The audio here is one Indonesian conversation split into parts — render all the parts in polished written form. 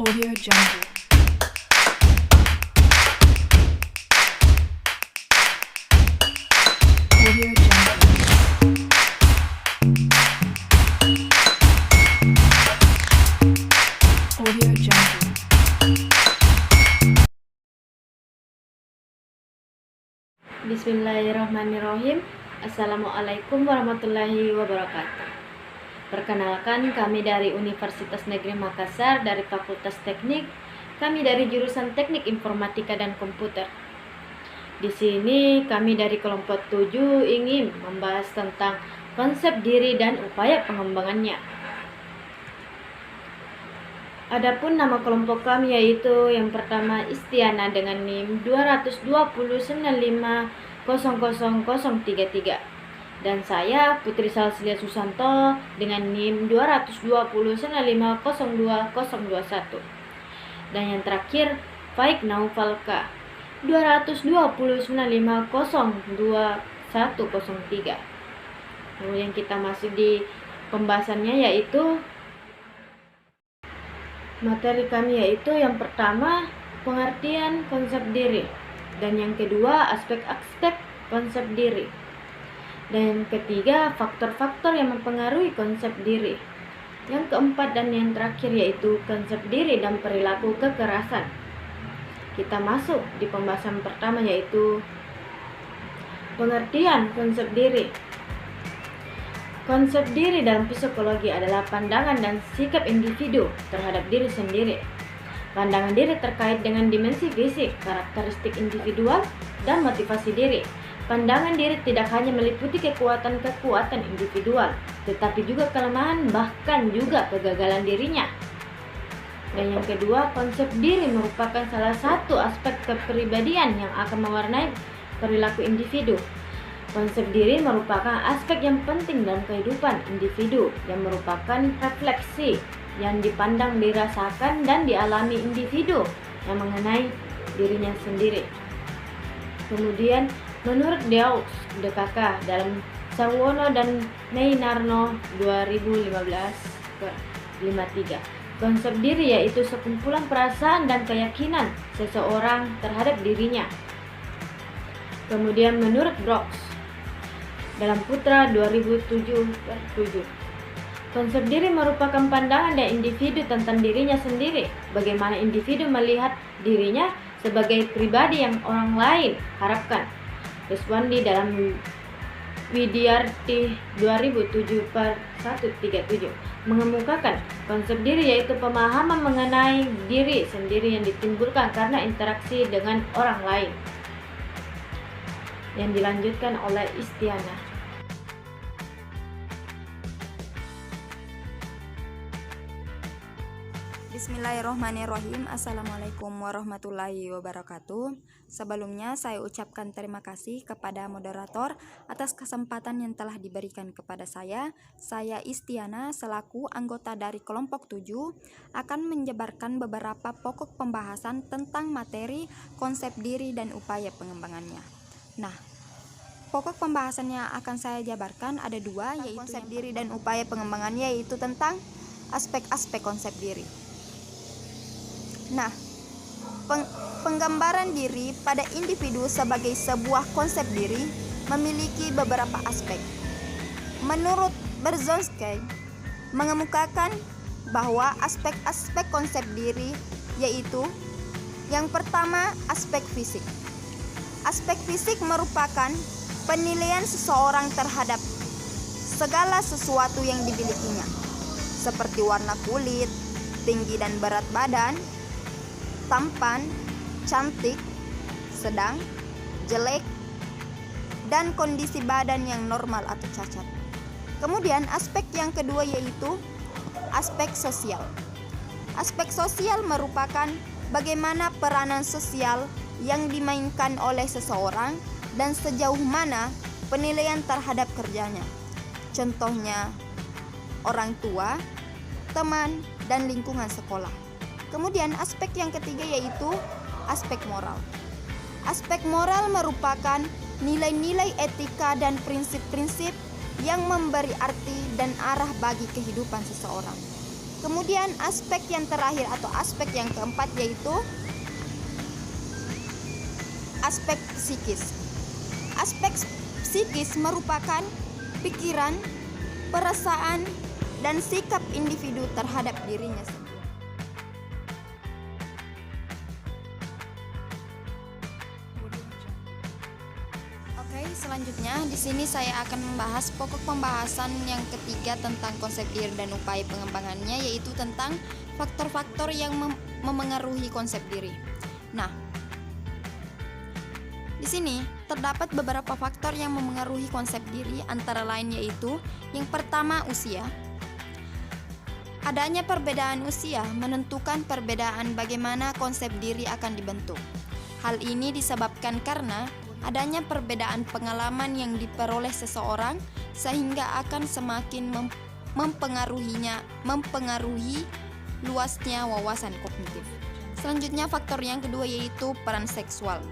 Audio Jungle. Audio Jungle. Audio Jungle. Bismillahirrahmanirrahim. Assalamualaikum warahmatullahi wabarakatuh. Perkenalkan, kami dari Universitas Negeri Makassar dari Fakultas Teknik. Kami dari jurusan Teknik Informatika dan Komputer. Di sini kami dari kelompok 7 ingin membahas tentang konsep diri dan upaya pengembangannya. Adapun nama kelompok kami yaitu yang pertama Istiana dengan NIM 22095000033 dan saya Putri Salsilia Susanto dengan NIM 22095020021 dan yang terakhir Faik Naufalka 22095020103. Kemudian kita masuk di pembahasannya yaitu materi kami yaitu yang pertama pengertian konsep diri dan yang kedua aspek-aspek konsep diri dan yang ketiga faktor-faktor yang mempengaruhi konsep diri, yang keempat dan yang terakhir yaitu konsep diri dan perilaku kekerasan. Kita masuk di pembahasan pertama yaitu pengertian konsep diri. Konsep diri dalam psikologi adalah pandangan dan sikap individu terhadap diri sendiri. Pandangan diri terkait dengan dimensi fisik, karakteristik individual, dan motivasi diri. Pandangan diri tidak hanya meliputi kekuatan-kekuatan individual, tetapi juga kelemahan bahkan juga kegagalan dirinya. Dan yang kedua, konsep diri merupakan salah satu aspek kepribadian yang akan mewarnai perilaku individu. Konsep diri merupakan aspek yang penting dalam kehidupan individu yang merupakan refleksi yang dipandang, dirasakan, dan dialami individu yang mengenai dirinya sendiri. Kemudian, menurut Deux DKK dalam Sarwono dan Meinarno 2015-53, konsep diri yaitu sekumpulan perasaan dan keyakinan seseorang terhadap dirinya. Kemudian menurut Brooks dalam Putra 2007-7, konsep diri merupakan pandangan dari individu tentang dirinya sendiri, bagaimana individu melihat dirinya sebagai pribadi yang orang lain harapkan. Reswandi dalam Widyarti 2007-137 mengemukakan konsep diri yaitu pemahaman mengenai diri sendiri yang ditimbulkan karena interaksi dengan orang lain, yang dilanjutkan oleh Istiana. Bismillahirrohmanirrohim. Assalamualaikum warahmatullahi wabarakatuh. Sebelumnya saya ucapkan terima kasih kepada moderator atas kesempatan yang telah diberikan kepada saya. Saya Istiana selaku anggota dari kelompok 7 akan menjabarkan beberapa pokok pembahasan tentang materi konsep diri dan upaya pengembangannya. Nah, pokok pembahasan yang akan saya jabarkan ada dua, yaitu konsep diri dan upaya pengembangannya, yaitu tentang aspek-aspek konsep diri. Nah, penggambaran diri pada individu sebagai sebuah konsep diri memiliki beberapa aspek. Menurut Berzonsky mengemukakan bahwa aspek-aspek konsep diri yaitu yang pertama aspek fisik. Aspek fisik merupakan penilaian seseorang terhadap segala sesuatu yang dimilikinya, seperti warna kulit, tinggi dan berat badan, tampan, cantik, sedang, jelek, dan kondisi badan yang normal atau cacat. Kemudian aspek yang kedua yaitu aspek sosial. Aspek sosial merupakan bagaimana peranan sosial yang dimainkan oleh seseorang dan sejauh mana penilaian terhadap kerjanya. Contohnya orang tua, teman, dan lingkungan sekolah. Kemudian aspek yang ketiga yaitu aspek moral. Aspek moral merupakan nilai-nilai etika dan prinsip-prinsip yang memberi arti dan arah bagi kehidupan seseorang. Kemudian aspek yang terakhir atau aspek yang keempat yaitu aspek psikis. Aspek psikis merupakan pikiran, perasaan, dan sikap individu terhadap dirinya sendiri. Oke, selanjutnya di sini saya akan membahas pokok pembahasan yang ketiga tentang konsep diri dan upaya pengembangannya, yaitu tentang faktor-faktor yang memengaruhi konsep diri. Nah, di sini terdapat beberapa faktor yang memengaruhi konsep diri, antara lain yaitu yang pertama usia. Adanya perbedaan usia menentukan perbedaan bagaimana konsep diri akan dibentuk. Hal ini disebabkan karena adanya perbedaan pengalaman yang diperoleh seseorang sehingga akan semakin mempengaruhi luasnya wawasan kognitif. Selanjutnya faktor yang kedua yaitu peran seksual.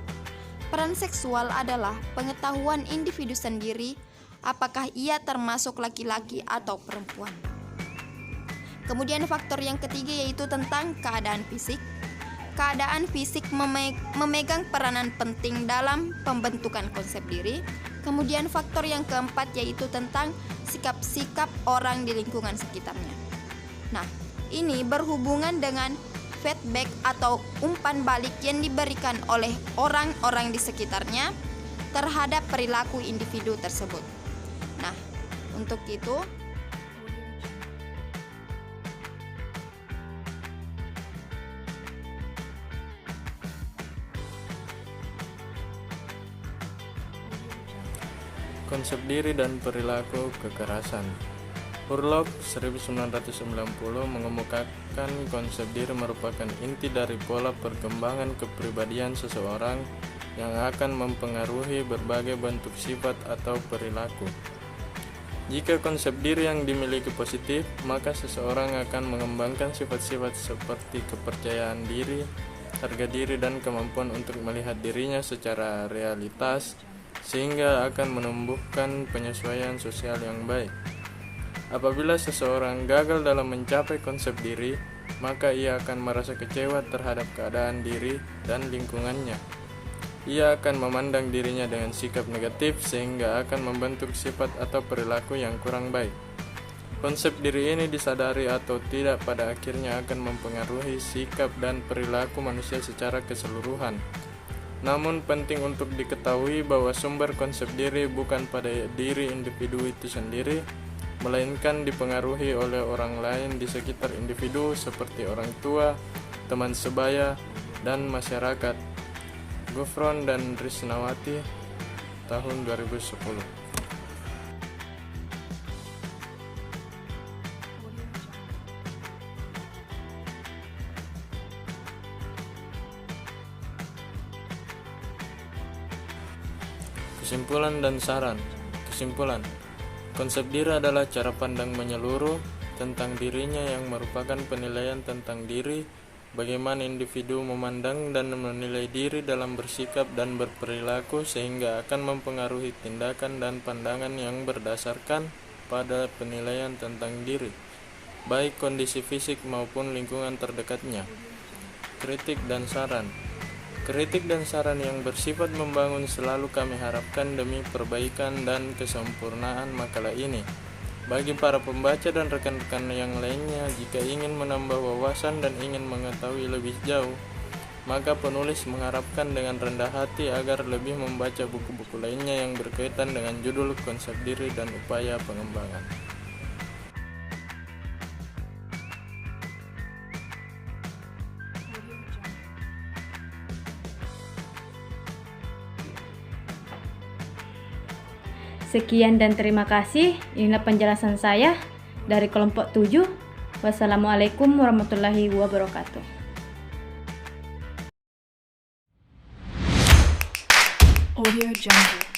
Peran seksual adalah pengetahuan individu sendiri apakah ia termasuk laki-laki atau perempuan. Kemudian faktor yang ketiga yaitu tentang keadaan fisik. Keadaan fisik memegang peranan penting dalam pembentukan konsep diri. Kemudian faktor yang keempat yaitu tentang sikap-sikap orang di lingkungan sekitarnya. Nah, ini berhubungan dengan feedback atau umpan balik yang diberikan oleh orang-orang di sekitarnya terhadap perilaku individu tersebut. Nah, untuk itu konsep diri dan perilaku kekerasan. Hurlok 1990 mengemukakan konsep diri merupakan inti dari pola perkembangan kepribadian seseorang yang akan mempengaruhi berbagai bentuk sifat atau perilaku. Jika konsep diri yang dimiliki positif, maka seseorang akan mengembangkan sifat-sifat seperti kepercayaan diri, harga diri, dan kemampuan untuk melihat dirinya secara realitas, sehingga akan menumbuhkan penyesuaian sosial yang baik. Apabila seseorang gagal dalam mencapai konsep diri, maka ia akan merasa kecewa terhadap keadaan diri dan lingkungannya. Ia akan memandang dirinya dengan sikap negatif sehingga akan membentuk sifat atau perilaku yang kurang baik. Konsep diri ini disadari atau tidak pada akhirnya akan mempengaruhi sikap dan perilaku manusia secara keseluruhan. Namun penting untuk diketahui bahwa sumber konsep diri bukan pada diri individu itu sendiri, melainkan dipengaruhi oleh orang lain di sekitar individu seperti orang tua, teman sebaya, dan masyarakat. Gufron dan Risnawati, tahun 2010. Kesimpulan dan saran. Kesimpulan, konsep diri adalah cara pandang menyeluruh tentang dirinya yang merupakan penilaian tentang diri, bagaimana individu memandang dan menilai diri dalam bersikap dan berperilaku sehingga akan mempengaruhi tindakan dan pandangan yang berdasarkan pada penilaian tentang diri, baik kondisi fisik maupun lingkungan terdekatnya. Kritik dan saran. Kritik dan saran yang bersifat membangun selalu kami harapkan demi perbaikan dan kesempurnaan makalah ini. Bagi para pembaca dan rekan-rekan yang lainnya, jika ingin menambah wawasan dan ingin mengetahui lebih jauh, maka penulis mengharapkan dengan rendah hati agar lebih membaca buku-buku lainnya yang berkaitan dengan judul konsep diri dan upaya pengembangan. Sekian dan terima kasih. Inilah penjelasan saya dari kelompok 7. Wassalamualaikum warahmatullahi wabarakatuh. Audio Jungle.